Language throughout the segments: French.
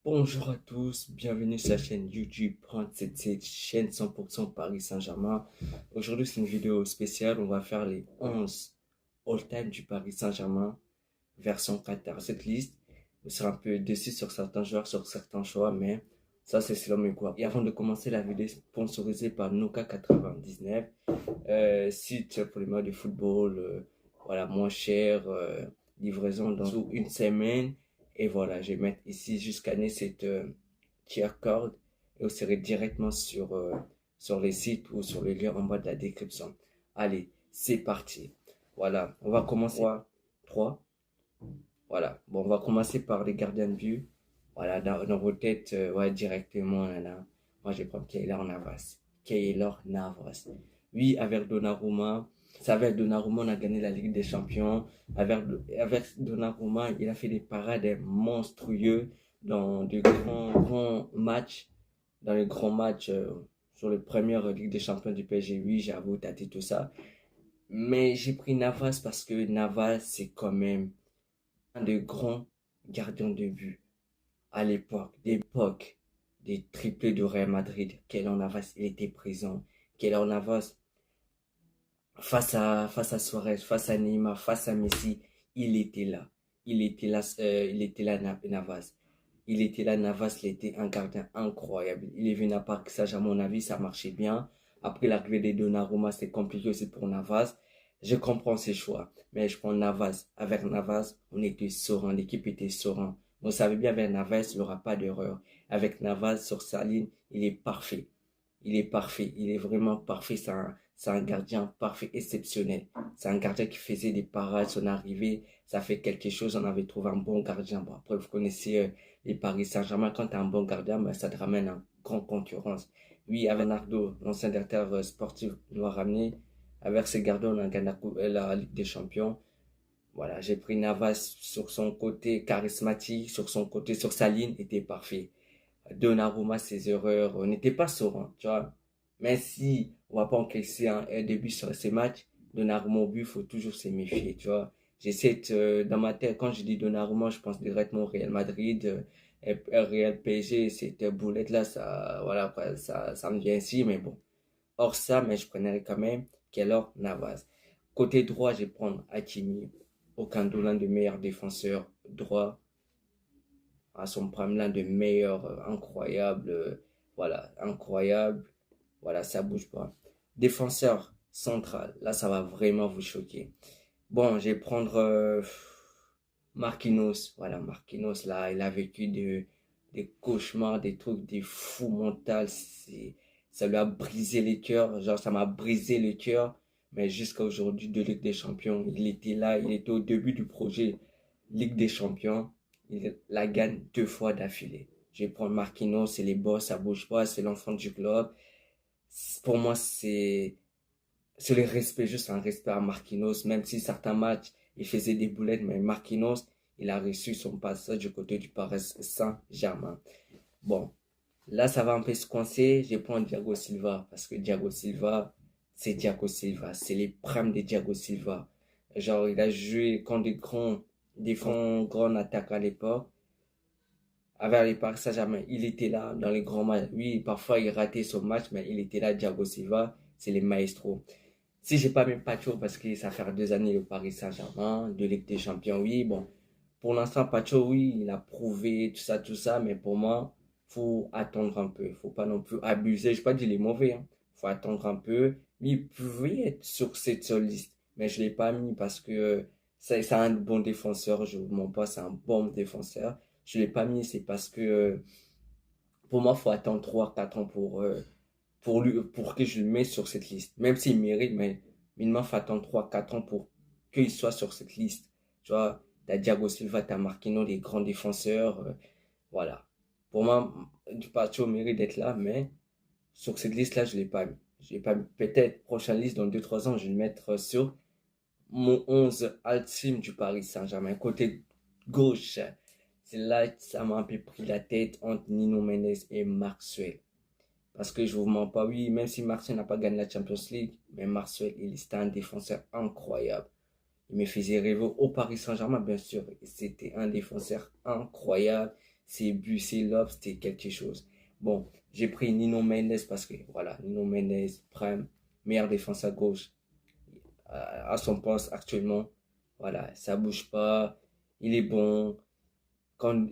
Bonjour à tous, bienvenue sur la chaîne YouTube 37, chaîne 100% Paris Saint-Germain. Aujourd'hui, c'est une vidéo spéciale. On va faire les 11 all-time du Paris Saint-Germain, version Qatar. Cette liste, vous serez un peu déçu sur certains joueurs, sur certains choix, mais ça, c'est selon mes goûts. Et avant de commencer la vidéo, sponsorisée par Noka 99, site pour les matchs de football, voilà, moins cher, livraison dans une semaine. Et voilà, je vais mettre ici jusqu'à cette QR code et vous serez directement sur les sites ou sur le lien en bas de la description. Allez, c'est parti. Voilà, on va commencer par 3. Voilà, bon, on va commencer par les gardiens de but. Voilà, dans vos têtes, ouais, directement, là. Moi, je vais prendre Keylor Navas. Keylor Navas. Oui, avec Donnarumma. C'est avec Donnarumma, on a gagné la Ligue des Champions. Avec Donnarumma, il a fait des parades monstrueux dans de grands matchs. Dans les grands matchs sur les premières Ligue des Champions du PSG. Oui, j'avoue, t'as dit tout ça. Mais j'ai pris Navas parce que Navas, c'est quand même un des grands gardiens de but à l'époque des triplés de Real Madrid. Keylor Navas, il était présent. Keylor Navas, face à Suarez, face à Neymar, face à Messi, il était là. Navas. Il était là, Navas, il était un gardien incroyable. Il est venu à Paris Saint-Germain, à mon avis, ça marchait bien. Après l'arrivée de Donnarumma, c'était compliqué aussi pour Navas. Je comprends ses choix, mais je prends Navas. Avec Navas, on était serein, l'équipe était serein. Vous savez bien, avec Navas, il n'y aura pas d'erreur. Avec Navas sur sa ligne, il est parfait. Il est parfait, il est vraiment parfait. C'est un gardien parfait, exceptionnel. C'est un gardien qui faisait des parades, son arrivée, ça fait quelque chose. On avait trouvé un bon gardien. Bon, après, vous connaissez les Paris Saint-Germain. Quand tu as un bon gardien, ben, ça te ramène en grande concurrence. Oui, avec Nardo, l'ancien directeur sportif, nous a ramené. Avec ce gardien, on a gagné la Ligue des Champions. Voilà, j'ai pris Navas sur son côté charismatique, sur sa ligne, était parfait. Donnarumma, ses erreurs, on n'était pas serein, tu vois. Mais si on va pas encaisser un début sur ces matchs, Donnarumma au but, il faut toujours se méfier, tu vois. Dans ma tête, quand je dis Donnarumma, je pense directement au Real Madrid, Real PSG, cette boulette là, ça, voilà, quoi, ça me vient ici, mais bon. Hors ça, mais je prenais quand même Keylor Navas. Côté droit, je vais prendre Hakimi, aucun l'un des meilleurs défenseurs droit à son prime, l'un des meilleurs, incroyable, voilà, incroyable, voilà, ça bouge pas. Défenseur central, là, ça va vraiment vous choquer. Bon, je vais prendre Marquinhos, voilà, Marquinhos, là, il a vécu des cauchemars, des trucs, des fous mentaux, ça lui a brisé les cœurs, genre, ça m'a brisé le cœur, mais jusqu'à aujourd'hui, de Ligue des Champions, il était là, il était au début du projet Ligue des Champions, il la gagne 2 fois d'affilée. Je vais prendre Marquinhos, c'est les boss, ça bouge pas, c'est l'enfant du club. Pour moi, c'est le respect, juste un respect à Marquinhos, même si certains matchs, il faisait des boulettes, mais Marquinhos, il a reçu son passage du côté du Paris Saint-Germain. Bon, là, ça va un peu se coincer, je prends Thiago Silva, parce que Thiago Silva, c'est les primes de Thiago Silva. Genre, il a joué contre grands attaquants à l'époque. Avec les Paris Saint-Germain, il était là dans les grands matchs. Oui, parfois il ratait son match, mais il était là, Thiago Silva, c'est les maestros. Si j'ai pas mis Pacho parce que ça fait 2 années le Paris Saint-Germain, de Ligue des Champions, oui, bon. Pour l'instant, Pacho, oui, il a prouvé tout ça, mais pour moi, faut attendre un peu. Faut pas non plus abuser. Je ne pas dire qu'il est mauvais, hein. Faut attendre un peu. Mais il pouvait être sur cette seule liste. Mais je l'ai pas mis parce que c'est un bon défenseur. Je vous mens pas, c'est un bon défenseur. Je l'ai pas mis, c'est parce que pour moi, faut attendre 3 4 ans pour que je le mette sur cette liste. Même s'il mérite, mais minimum, faut attendre 3 4 ans pour qu'il soit sur cette liste. Tu vois, t'as Thiago Silva, t'as Marquinhos, les grands défenseurs. Voilà. Pour moi, Dupacho mérite d'être là, mais sur cette liste-là, je ne l'ai pas mis. Je l'ai pas mis. Peut-être, prochaine liste, dans 2 3 ans, je vais le mettre sur mon 11 ultime du Paris Saint-Germain. Côté gauche, c'est là que ça m'a un peu pris la tête entre Nino Mendes et Maxwell. Parce que je vous mens pas, oui, même si Marseille n'a pas gagné la Champions League, mais Marseille, il était un défenseur incroyable. Il me faisait rêver au Paris Saint-Germain, bien sûr. C'était un défenseur incroyable. ses buts, ses lobes, c'était quelque chose. Bon, j'ai pris Nuno Mendes parce que, voilà, Nuno Mendes, prime, meilleure défense à gauche à son poste actuellement. Voilà, ça bouge pas, il est bon. Quand,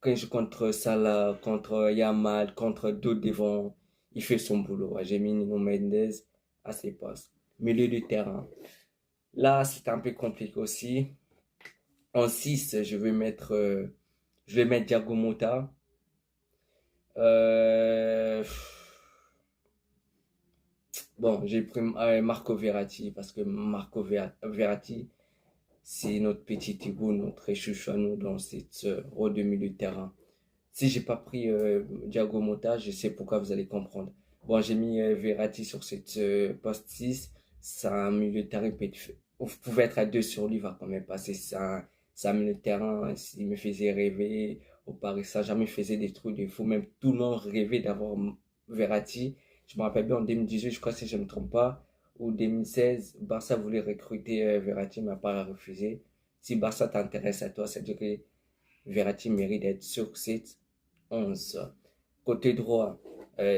quand je contre Salah, contre Yamal, contre d'autres devant, il fait son boulot. Ouais, j'ai mis Nuno Mendes à ses postes. Milieu de terrain. Là, c'est un peu compliqué aussi. En 6 je vais mettre Thiago Motta. Euh, bon, j'ai pris Marco Verratti parce que Verratti, c'est notre petit Thibaut, notre chouchou à nous dans cette rôle de milieu de terrain. Si j'ai pas pris Thiago Motta, je sais pourquoi vous allez comprendre. Bon, j'ai mis Verratti sur cette poste 6. C'est un milieu de terrain. Vous pouvez être à deux sur lui, il va quand même passer. C'est un milieu de terrain. Il me faisait rêver. Au Paris Saint-Germain, il faisait des trucs de fou. Même tout le monde rêvait d'avoir Verratti. Je me rappelle bien en 2018, je crois si je ne me trompe pas, ou 2016, Barça voulait recruter Verratti, mais n'a pas refusé. Si Barça t'intéresse à toi, c'est-à-dire que Verratti mérite d'être sur cette 11. Côté droit,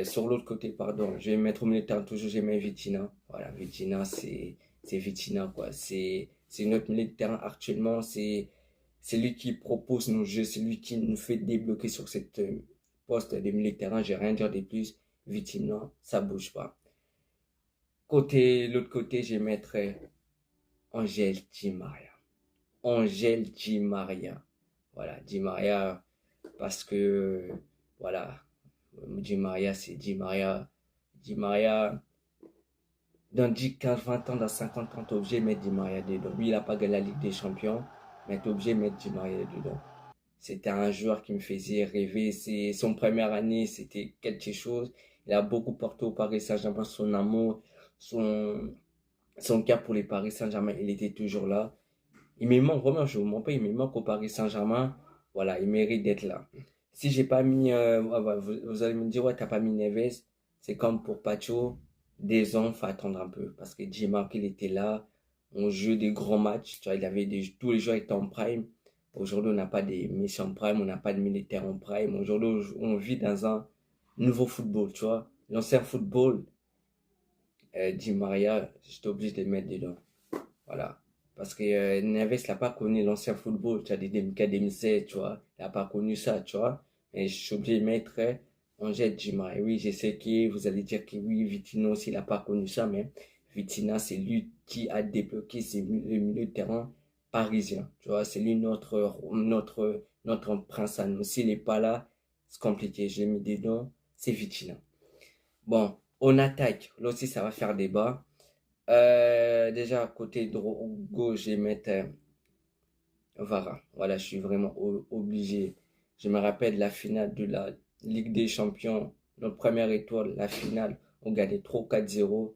sur l'autre côté, pardon, je vais mettre au milieu de terrain, toujours j'ai mis Vitinha. Voilà, Vitinha, c'est Vitinha, quoi. C'est notre milieu de terrain actuellement, c'est lui qui propose nos jeux, c'est lui qui nous fait débloquer sur cette poste de milieu de terrain, j'ai rien à dire de plus. Vitinha, ça bouge pas. L'autre côté, je vais mettre Angel Di Maria. Angel Di Maria. Voilà, Di Maria, parce que, voilà, Di Maria, c'est Di Maria. Di Maria, dans 10, 15, 20 ans, dans 50 ans, t'es obligé de mettre Di Maria dedans. Lui, il n'a pas gagné la Ligue des Champions, mais t'es obligé de mettre Di Maria dedans. C'était un joueur qui me faisait rêver. Son première année, c'était quelque chose. Il a beaucoup porté au Paris Saint-Germain, son amour, son, son cœur pour les Paris Saint-Germain, il était toujours là. Il me manque vraiment, je vous mens pas, il me manque au Paris Saint-Germain. Voilà, il mérite d'être là. Si j'ai pas mis, vous allez me dire, ouais, t'as pas mis Neves. C'est comme pour Pacho, des ans, faut attendre un peu. Parce que J-Mark, il était là. On joue des grands matchs. Tu vois, tous les joueurs étaient en prime. Aujourd'hui, on n'a pas des méchants prime, on n'a pas de militaires en prime. Aujourd'hui, on vit dans un nouveau football, tu vois. L'ancien football, Di Maria, j'étais obligé de le mettre dedans. Voilà. Parce que Neves n'a pas connu l'ancien football, tu as des 2016, tu vois. Il n'a pas connu ça, tu vois. Mais je suis obligé de mettre Angel Di Maria. Oui, je sais que vous allez dire que oui, Vitinha aussi, il n'a pas connu ça, mais Vitinha, c'est lui qui a débloqué le milieu de terrain parisien. Tu vois, c'est lui notre prince à nous. S'il n'est pas là, c'est compliqué. Je l'ai mis dedans, c'est Vitinha. Bon, on attaque. Là aussi, ça va faire débat. Déjà, côté gauche, je vais mettre Vara. Voilà, je suis vraiment obligé. Je me rappelle la finale de la Ligue des Champions, notre première étoile, la finale, on gagnait 3-4-0.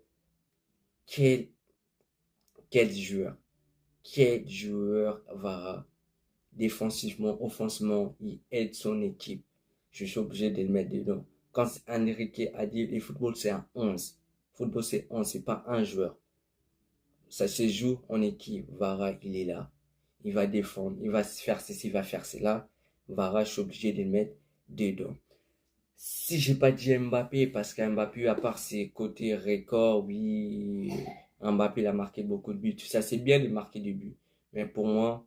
Quel, quel joueur, quel joueur Vara. Défensivement, offensivement, il aide son équipe. Je suis obligé de le mettre dedans. Quand Enrique a dit, le football c'est un 11. Football c'est 11, c'est pas un joueur. Ça se joue en équipe. Vara, il est là. Il va défendre. Il va faire ceci, il va faire cela. Vara, je suis obligé de le mettre dedans. Si j'ai pas dit Mbappé, parce qu'Mbappé, à part ses côtés records, oui, Mbappé, il a marqué beaucoup de buts. Ça, c'est bien de marquer des buts. Mais pour moi,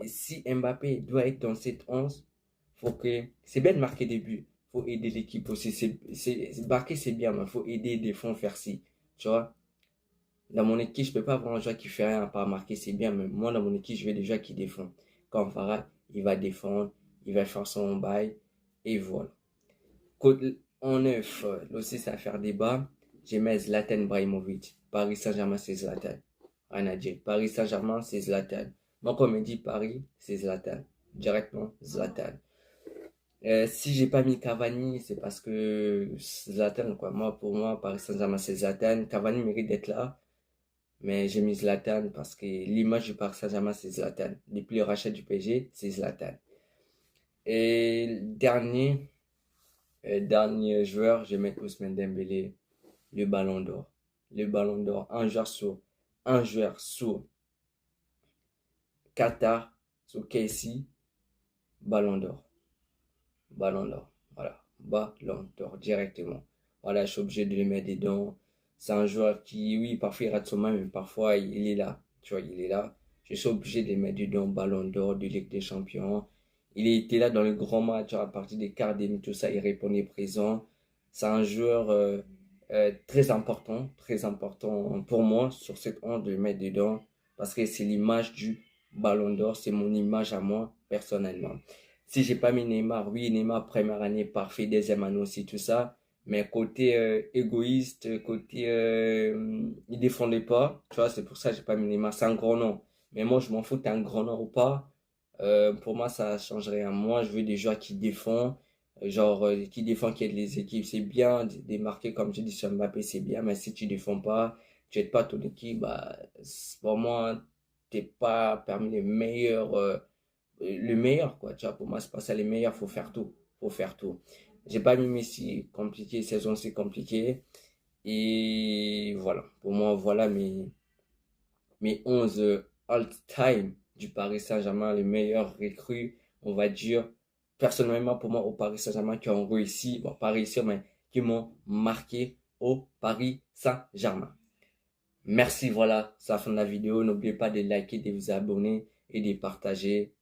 si Mbappé doit être dans cette 11, c'est bien de marquer des buts. Faut aider l'équipe aussi. Marquer, c'est bien, mais faut aider des fonds faire ci. Tu vois? Dans mon équipe, je peux pas avoir un joueur qui fait rien à part marquer, c'est bien, mais moi, dans mon équipe, je veux des joueurs qui défendent. Comme Farah, il va défendre, il va faire son bail, et voilà. En neuf, là aussi, ça va faire débat. J'ai mis Zlatan Ibrahimovic. Paris Saint-Germain, c'est Zlatan. Rien à dire. Paris Saint-Germain, c'est Zlatan. Moi, quand on me dit Paris, c'est Zlatan. Directement, Zlatan. Si j'ai pas mis Cavani, c'est parce que Zlatan, quoi. Pour moi, Paris Saint-Germain, c'est Zlatan. Cavani mérite d'être là. Mais j'ai mis Zlatan parce que l'image du Paris Saint-Germain, c'est Zlatan. Depuis le rachat du PSG, c'est Zlatan. Et dernier joueur, je vais mettre Ousmane Dembélé, le Ballon d'Or. Le Ballon d'Or, un joueur sur Qatar, sur Casey, Ballon d'Or. Ballon d'or. Voilà, Ballon d'or directement. Voilà, je suis obligé de le mettre dedans. C'est un joueur qui, oui, parfois il rate son match, mais parfois il est là. Tu vois, il est là. Je suis obligé de le mettre dedans, Ballon d'or, de Ligue des Champions. Il était là dans le grand match, à partir des quarts, demi, tout ça, il répondait présent. C'est un joueur très important pour moi sur cette onde de le mettre dedans, parce que c'est l'image du Ballon d'or, c'est mon image à moi, personnellement. Si j'ai pas mis Neymar, oui, Neymar, première année, parfait, deuxième année aussi, tout ça. Mais côté égoïste, côté il défendait pas, tu vois, c'est pour ça que j'ai pas mis Neymar. C'est un grand nom. Mais moi, je m'en fous, t'es un grand nom ou pas. Pour moi, ça change rien. Moi, je veux des joueurs qui défendent, qui défendent, qui aident les équipes. C'est bien de marquer, comme je dis sur Mbappé, c'est bien. Mais si tu défends pas, tu aides pas ton équipe, bah, pour moi, t'es pas parmi les meilleurs. Le meilleur, quoi. Tu vois, pour moi, c'est pas ça les meilleurs, faut faire tout. Faut faire tout. J'ai pas mis Messi, compliqué, saison c'est compliqué. Et voilà. Pour moi, voilà mes 11 all-time du Paris Saint-Germain, les meilleurs recrues, on va dire. Personnellement, pour moi, au Paris Saint-Germain, qui ont réussi, bon, pas réussi, mais qui m'ont marqué au Paris Saint-Germain. Merci, voilà, c'est la fin de la vidéo. N'oubliez pas de liker, de vous abonner et de partager.